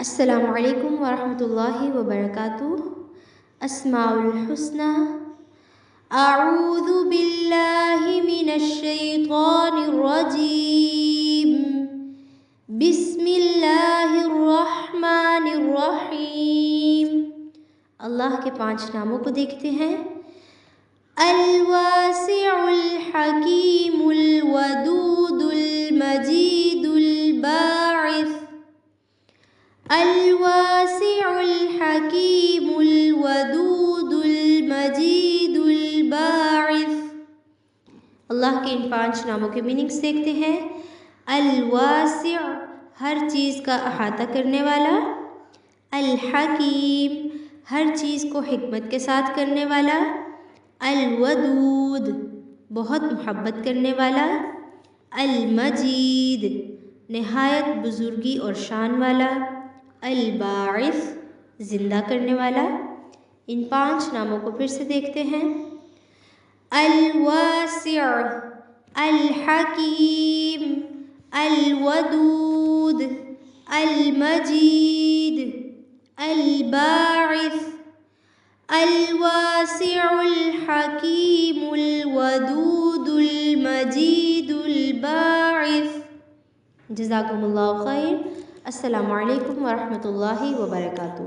السلام علیکم ورحمۃ اللہ وبرکاتہ۔ اسماء الحسنى۔ اعوذ باللہ من الشیطان الرجیم، بسم اللہ الرحمن الرحیم۔ اللہ کے 5 ناموں کو دیکھتے ہیں۔ الواسع الحکیم الودود المجید الباعث۔ الواسع الحکیم الودود المجید الباعث۔ اللہ کے ان 5 ناموں کے میننگس دیکھتے ہیں۔ الواسع، ہر چیز کا احاطہ کرنے والا۔ الحکیم، ہر چیز کو حکمت کے ساتھ کرنے والا۔ الودود، بہت محبت کرنے والا۔ المجید، نہایت بزرگی اور شان والا۔ الباعث، زندہ کرنے والا۔ ان 5 ناموں کو پھر سے دیکھتے ہیں۔ الواسع، الحکیم، الودود، المجید، الباعث۔ الواسع الحکیم الودود المجید الباعث۔ جزاکم اللہ خیر۔ السلام علیکم ورحمۃ اللہ وبرکاتہ۔